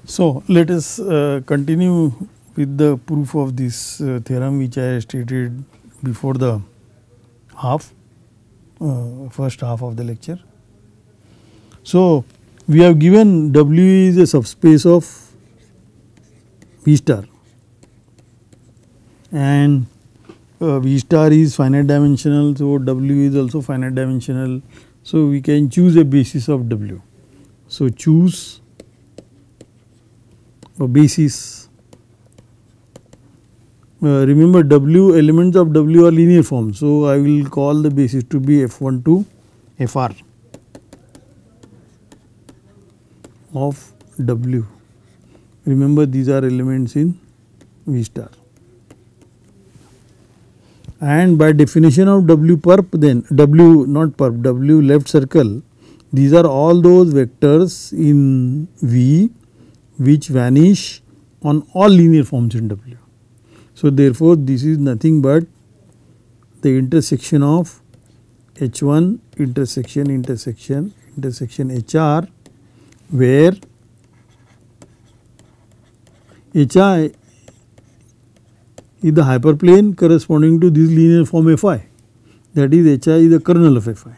So, let us continue with the proof of this theorem which I stated before the first half of the lecture. So, we have given W is a subspace of V star and V star is finite dimensional. So, W is also finite dimensional. So, we can choose a basis of W. So, choose a basis. Remember W elements of W are linear form. So, I will call the basis to be F12 Fr of W. Remember these are elements in V star. And by definition of W perp, then W not perp, W left circle, these are all those vectors in V which vanish on all linear forms in W. So, therefore, this is nothing but the intersection of H1 intersection HR, where HI is the hyperplane corresponding to this linear form Fi, that is HI is the kernel of Fi.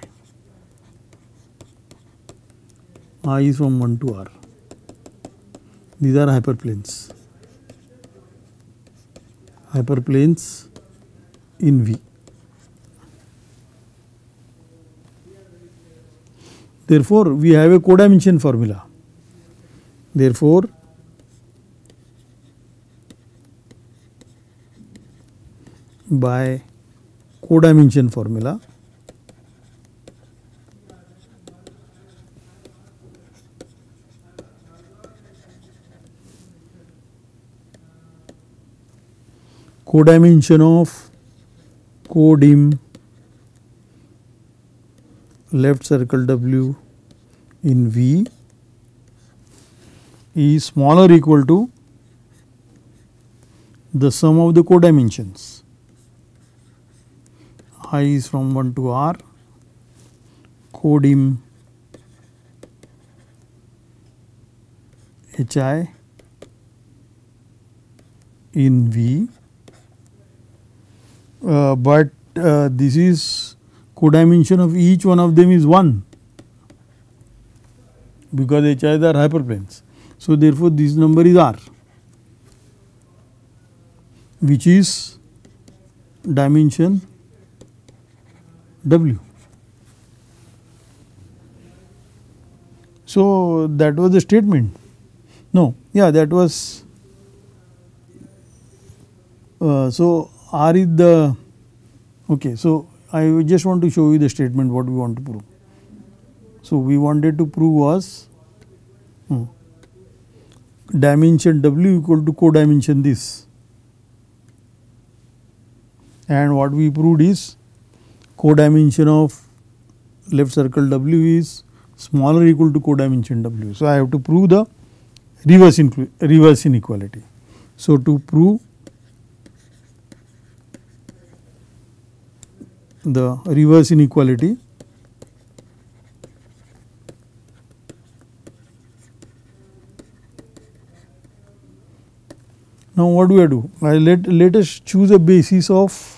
I is from 1 to R. These are hyperplanes in V. Therefore, we have a codimension formula. Therefore, by codimension formula, codimension of codim left circle W in V is smaller or equal to the sum of the codimensions. I is from 1 to R, codim HI in V, but this is codimension of each one of them is 1 because HIs are hyperplanes. So, therefore, this number is R, which is dimension W. So, that was the statement. No, yeah, that was so R is the okay. So, I just want to show you the statement what we want to prove. So, we wanted to prove was dimension W equal to codimension this, and what we proved is codimension of left circle W is smaller or equal to codimension W. So, I have to prove the reverse inequality. So, to prove the reverse inequality, now what do I do? Let us choose a basis of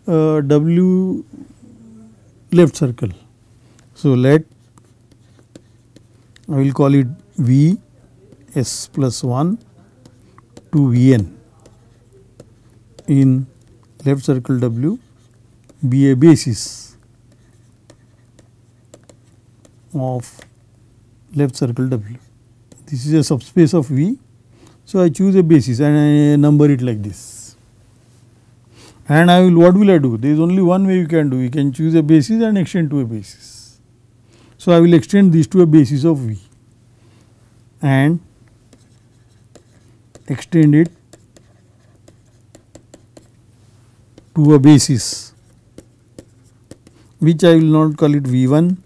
W left circle. So, I will call it V S plus 1 to Vn in left circle W be a basis of left circle W. This is a subspace of V. So, I choose a basis and I number it like this. And what will I do? There is only one way you can do. You can choose a basis and extend to a basis. So, I will extend this to a basis of V and extend it to a basis which I will not call it V1,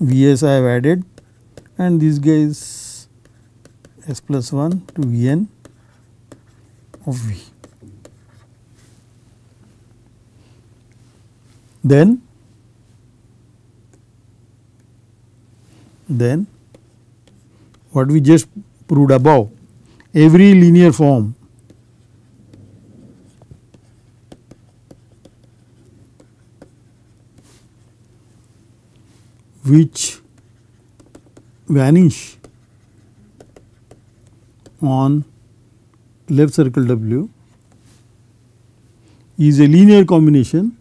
Vs I have added, and this guy is S plus 1 to Vn of V. Then what we just proved above, every linear form which vanish on left circle W is a linear combination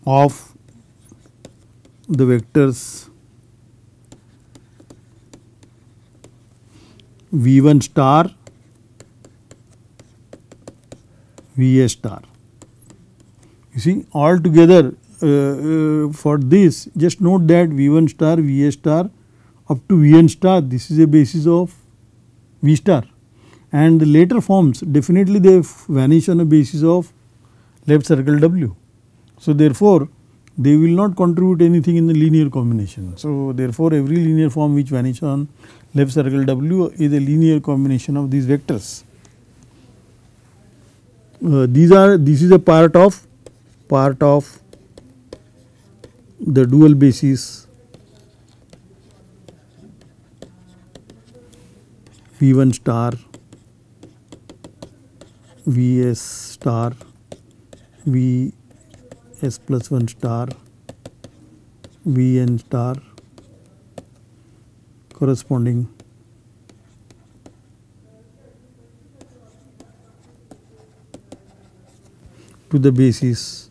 of the vectors V1 star, Va star. You see, all together for this, just note that V1 star, Va star up to Vn star, this is a basis of V star, and the later forms definitely they vanish on a basis of left circle W. So, therefore, they will not contribute anything in the linear combination. So, therefore, every linear form which vanish on left circle W is a linear combination of these vectors. This is a part of the dual basis V1 star, Vs star, Vs plus 1 star, Vn star corresponding to the basis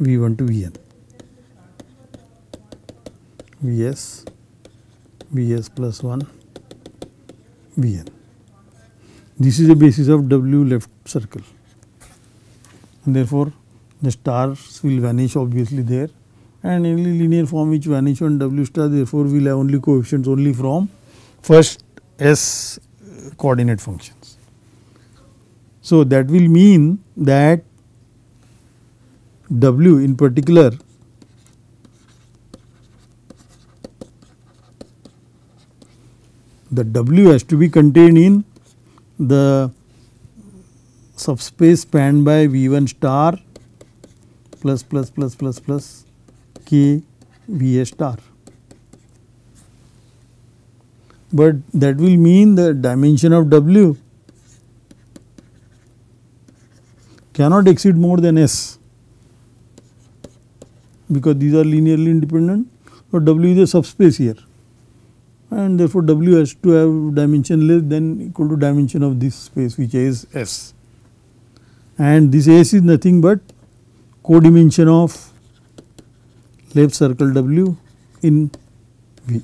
V1 to Vn, Vs plus 1 Vn. This is the basis of W left circle, and therefore, the stars will vanish obviously there, and any linear form which vanish on W star, therefore, we will have only coefficients only from first S coordinate functions. So, that will mean that W in particular the W has to be contained in the subspace spanned by V1 star plus K Va star. But that will mean the dimension of W cannot exceed more than S, because these are linearly independent. So, W is a subspace here, and therefore, W has to have dimension less than equal to dimension of this space which is S, and this S is nothing but codimension of left circle W in V.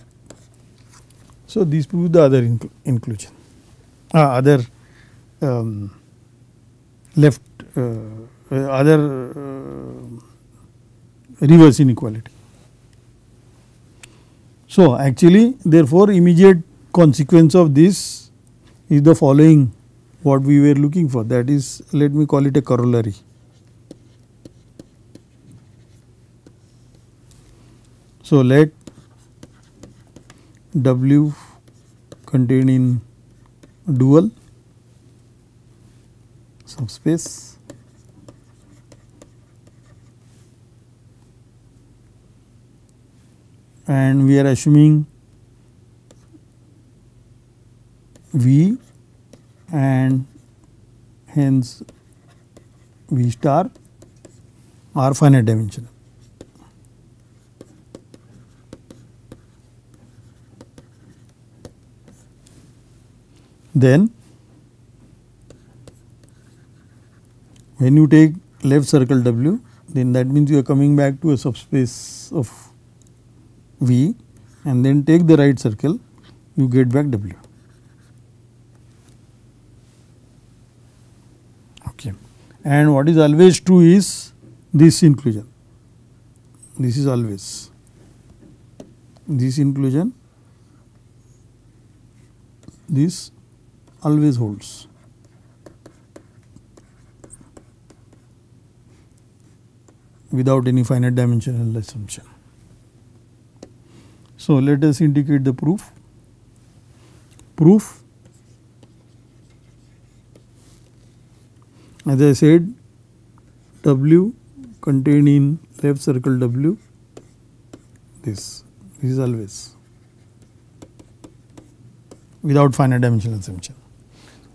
So, these prove the other inclusion, left reverse inequality. So, actually therefore, immediate consequence of this is the following, what we were looking for, that is, let me call it a corollary. So, let W contain in dual subspace and we are assuming V and hence V star are finite dimensional. Then when you take left circle W, then that means you are coming back to a subspace of V, and then take the right circle, you get back W. Okay. And what is always true is this inclusion. This is always. This inclusion, this always holds. Without any finite dimensional assumption. So, let us indicate the proof. Proof, as I said, W contained in left circle W, this is always without finite dimensional assumption.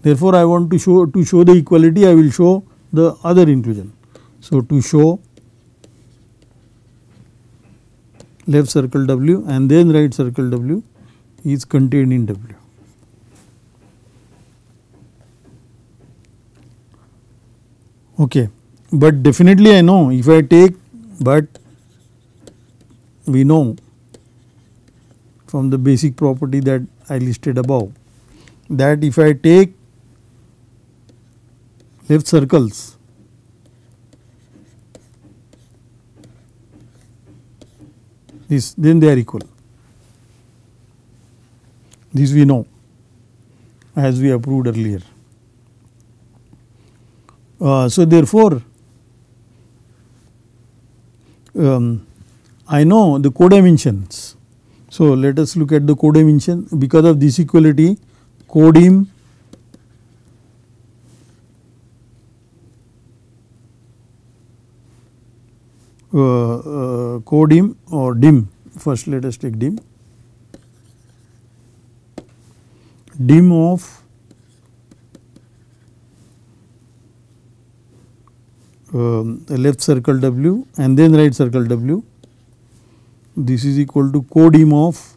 Therefore, I want to show the equality, I will show the other inclusion. So, to show left circle W and then right circle W is contained in W. Okay, but definitely I know if I take, but we know from the basic property that I listed above that if I take left circles, this, then they are equal. This we know as we have proved earlier. So, therefore, I know the codimensions. So, let us look at the codimension. Because of this equality, codim codim or dim, first let us take dim, dim of left circle W and then right circle W, this is equal to codim of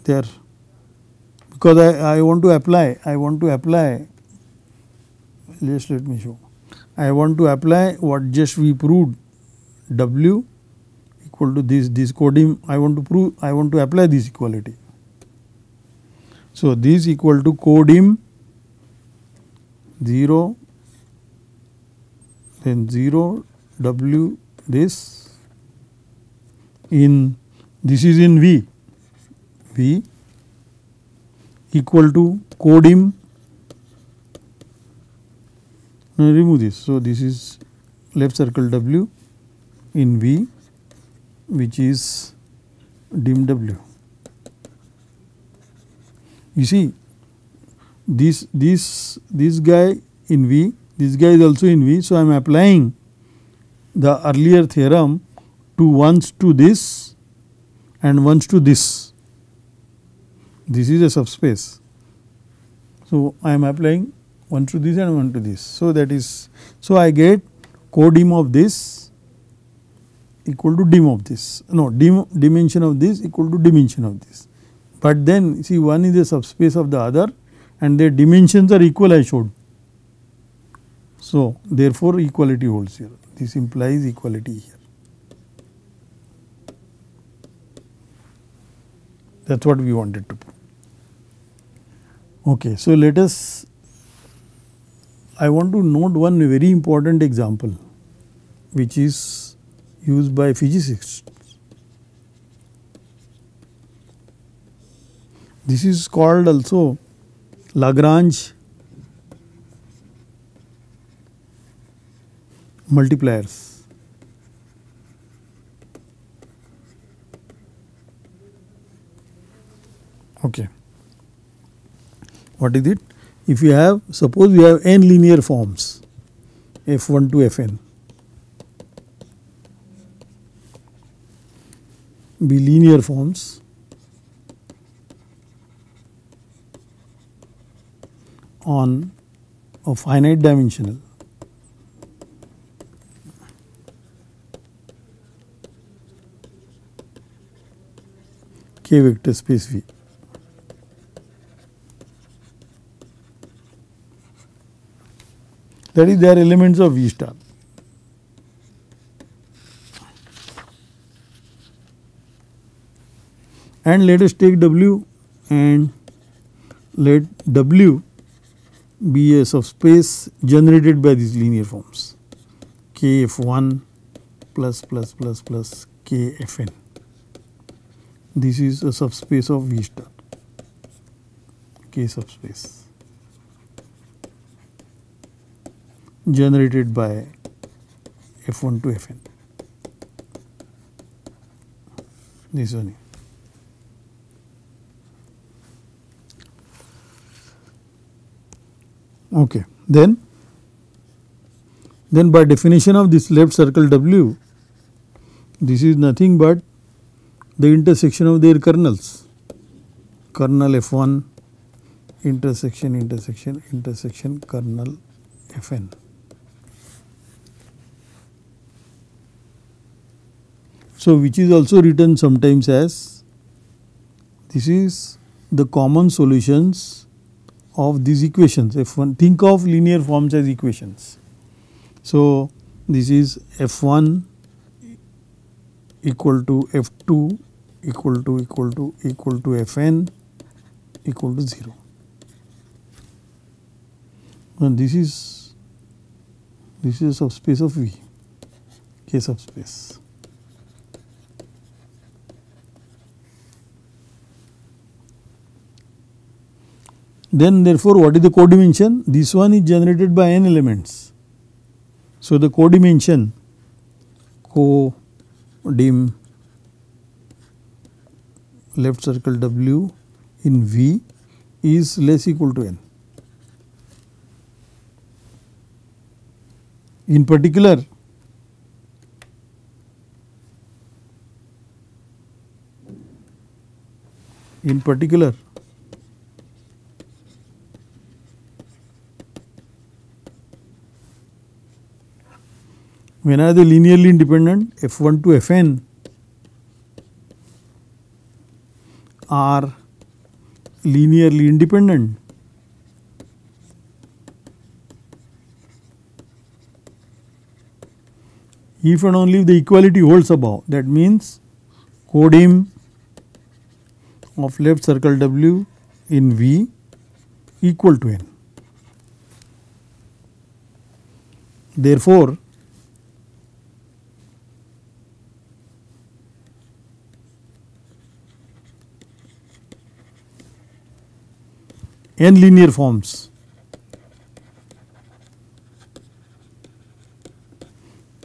there, because I want to apply, just let me show, I want to apply what just we proved, W equal to this codim, I want to apply this equality. So, this equal to codim 0 then 0 W this in, this is in V equal to codim, remove this. So, this is left circle W in V which is dim W. You see this guy in V, this guy is also in V. So, I am applying the earlier theorem to once to this and once to this. This is a subspace. So, I am applying one to this and one to this. So, that is, so I get codim of this equal to dim of this, no, dimension of this equal to dimension of this. But then see, one is a subspace of the other and their dimensions are equal, I showed. So, therefore, equality holds here, this implies equality here. That is what we wanted to prove. Okay, so, let us, I want to note one very important example which is used by physicists. This is called also Lagrange multipliers. Okay. What is it? If you have, suppose you have n linear forms f1 to fn, be linear forms on a finite dimensional K vector space V. That is, they are elements of V star. And let us take W and let W be a subspace generated by these linear forms Kf1 plus Kfn. This is a subspace of V star, K subspace generated by f1 to fn. This one. Okay. Then Then by definition of this left circle W, this is nothing but the intersection of their kernels. Kernel F1 intersection kernel Fn. So which is also written sometimes as, this is the common solutions of these equations F1. Think of linear forms as equations. So this is F1 equal to F2 equal to Fn equal to 0. And this is a subspace of V, K subspace. Then therefore, what is the codimension? This one is generated by n elements. So the codimension, codim left circle W in V is less equal to n. In particular, when are they linearly independent? F1 to Fn are linearly independent if and only if the equality holds above. That means codim of left circle W in V equal to n. Therefore, n linear forms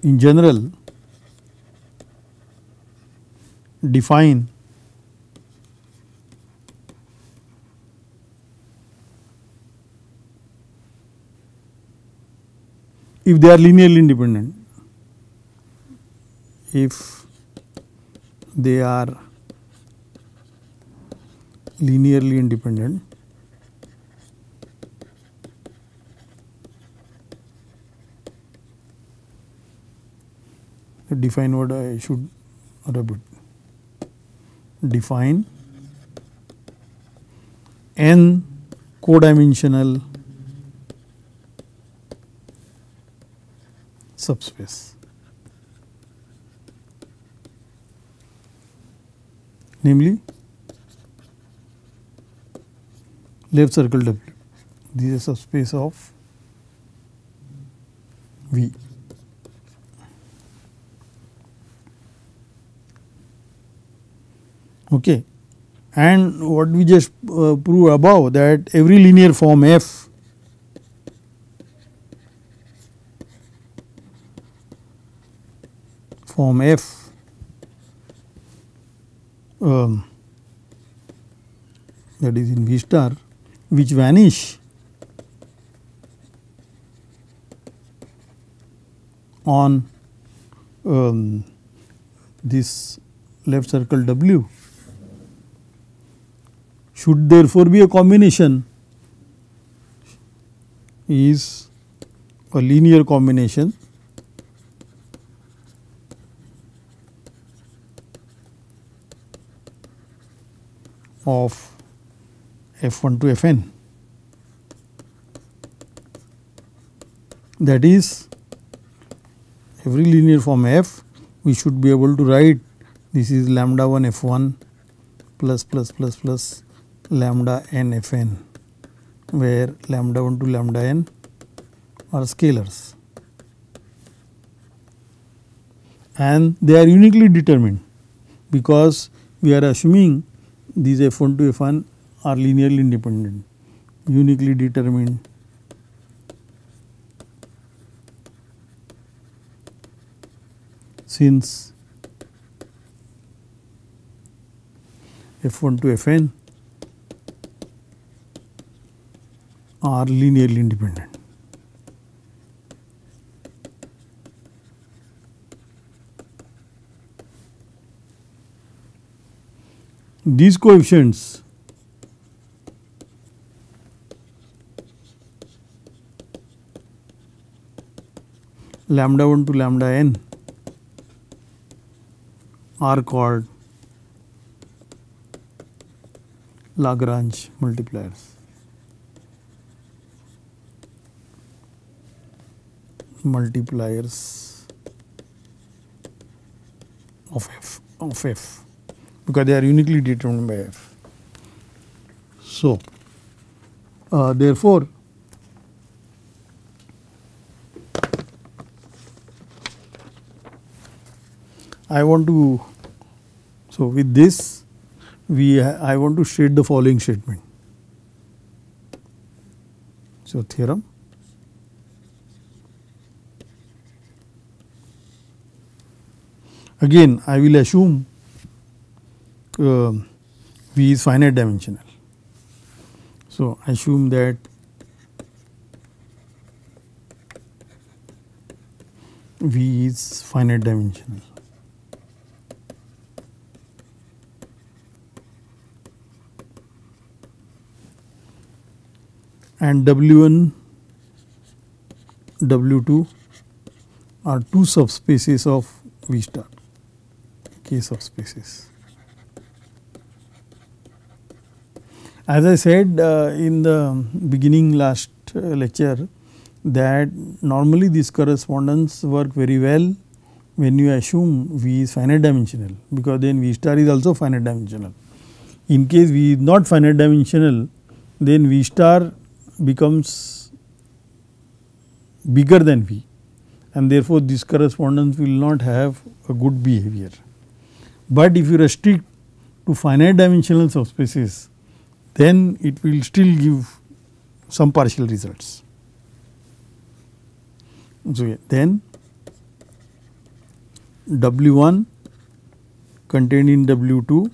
in general define if they are linearly independent. If they are linearly independent, define what I should rub it. Define n codimensional subspace, namely left circle W. This is a subspace of V. Okay. And what we just proved above, that every linear form F that is in V star, which vanish on this left circle W, should therefore be a combination, is a linear combination of F1 to Fn. That is, every linear form F, we should be able to write this is lambda 1 F1 plus lambda n Fn, where lambda 1 to lambda n are scalars, and they are uniquely determined because we are assuming these F1 to F1 are linearly independent, uniquely determined since F1 to Fn are linearly independent. these coefficients lambda 1 to lambda n are called Lagrange multipliers. Of f because they are uniquely determined by f. So, therefore, I want to, so with this I want to state the following statement. So, theorem again I will assume V is finite dimensional. So, assume that V is finite dimensional. And W1, W2 are two subspaces of V star, K subspaces. As I said in the beginning last lecture that normally this correspondence work very well when you assume V is finite dimensional, because then V star is also finite dimensional. In case V is not finite dimensional, then V star becomes bigger than V, and therefore this correspondence will not have a good behavior. But if you restrict to finite dimensional subspaces, then it will still give some partial results. So, then W1 contained in W2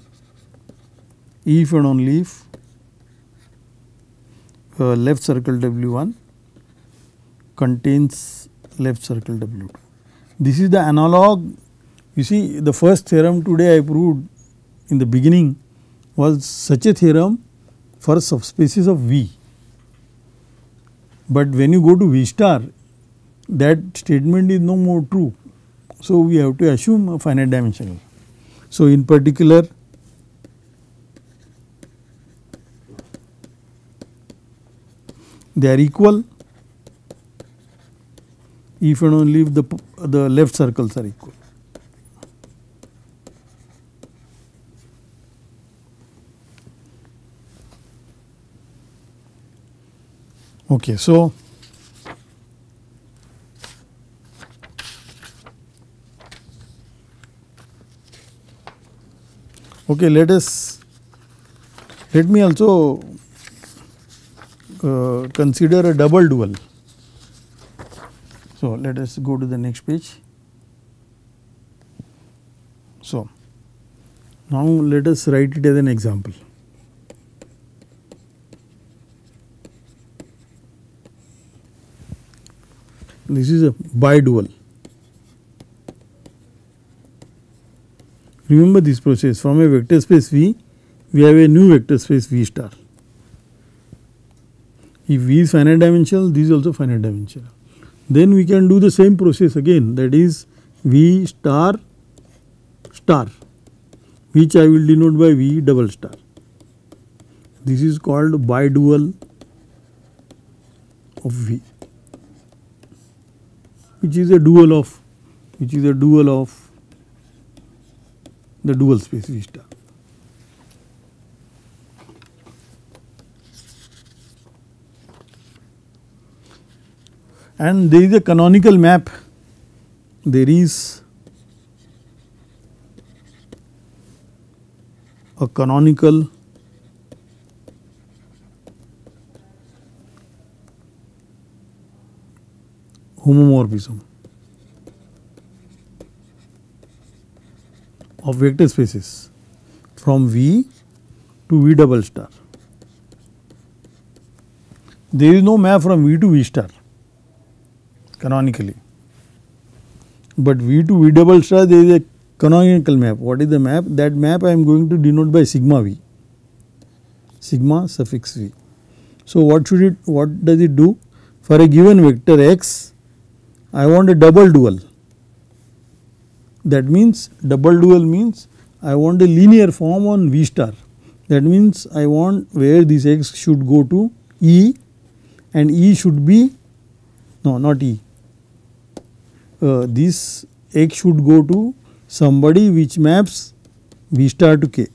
if and only if left circle W1 contains left circle W2. This is the analog. You see, the first theorem today I proved in the beginning was such a theorem for subspaces of V, but when you go to V star, that statement is no more true. So, we have to assume a finite dimensional. So, in particular they are equal if and only if the left circles are equal. Okay, so let me also consider a double dual. So, let us go to the next page. So, now let us write it as an example. This is a bidual. Remember this process, from a vector space V, we have a new vector space V star. If V is finite dimensional, this is also finite dimensional. Then we can do the same process again, that is V star star, which I will denote by V double star. This is called bidual of V, which is a dual of the dual space V star. And there is a canonical map. There is a canonical homomorphism of vector spaces from V to V double star. There is no map from V to V star canonically, but V to V double star there is a Canonical map. What is the map? That map I am going to denote by sigma v, sigma suffix v. So what does it do? For a given vector x, I want a double dual. That means double dual means I want a linear form on v star. That means I want where this x should go to E, and E should be, no, not E, this x should go to somebody which maps v star to k.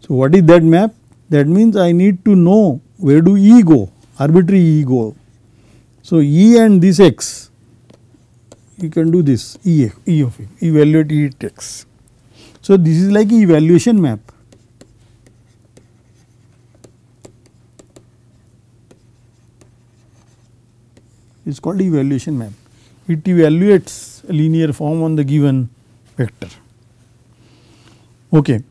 So what is that map? That means I need to know where do E go, arbitrary E go. So E and this x, you can do this E of x, evaluate E at x. So this is like evaluation map. It is called evaluation map. It evaluates a linear form on the given vector. Okay.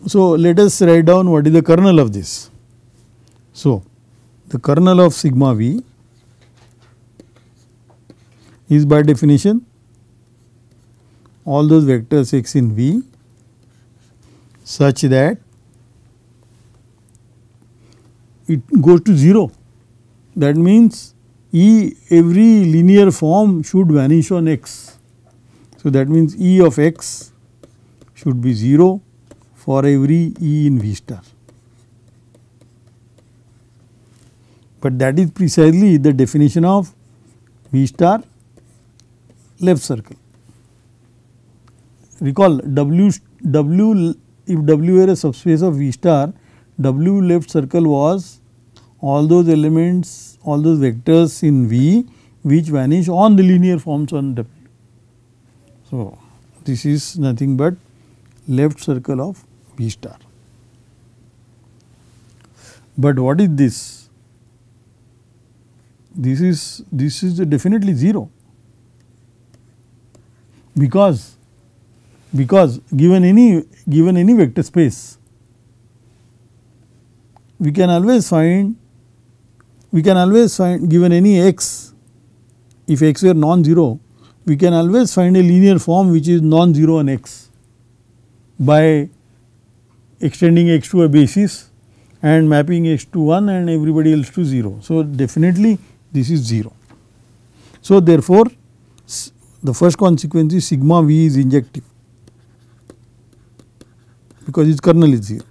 So let us write down what is the kernel of this. So the kernel of sigma v is by definition all those vectors x in V such that it goes to 0. That means every linear form should vanish on x. So that means E of x should be 0 for every E in V star. But that is precisely the definition of V star left circle. Recall if W were a subspace of V star, W left circle was all those elements, all those vectors in V which vanish on the linear forms on W. So this is nothing but left circle of V star. But what is this? This is definitely 0, because given any vector space, we can always find given any x, if x were non-zero, we can always find a linear form which is non-zero on x by extending x to a basis and mapping x to 1 and everybody else to 0. So definitely this is 0. So therefore the first consequence is sigma v is injective, because its kernel is 0.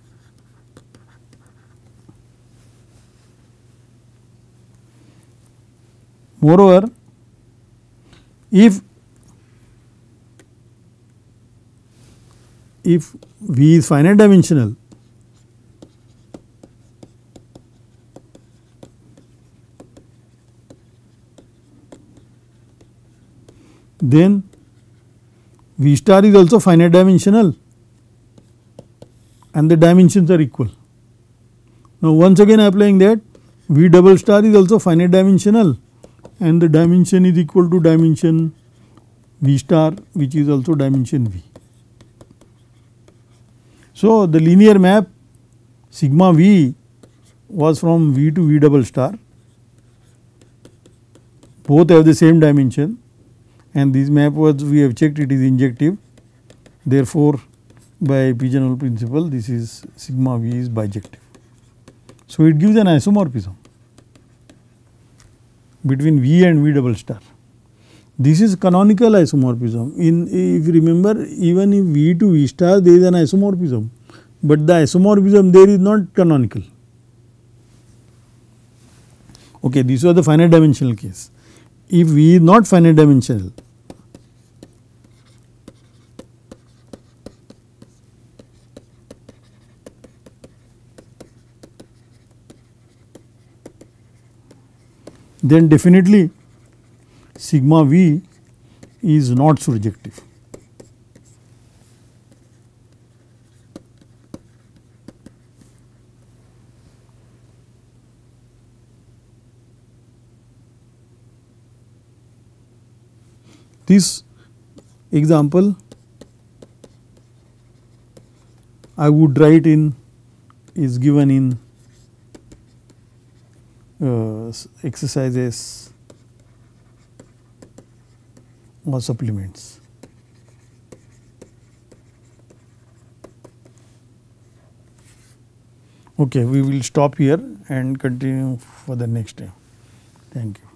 Moreover, if V is finite dimensional, then V star is also finite dimensional and the dimensions are equal. Now once again applying that, V double star is also finite dimensional and the dimension is equal to dimension V star, which is also dimension V. So the linear map sigma V was from V to V double star, both have the same dimension, and this map was, we have checked, it is injective. Therefore by Pigeonhole principle, this is sigma V is bijective. So it gives an isomorphism between V and V double star. This is canonical isomorphism. If you remember, even in V to V star there is an isomorphism, but the isomorphism there is not canonical. Okay, this was the finite dimensional case. If V is not finite dimensional, then definitely sigma V is not surjective. This example I would write in, is given in exercises or supplements. Okay, we will stop here and continue for the next time. Thank you.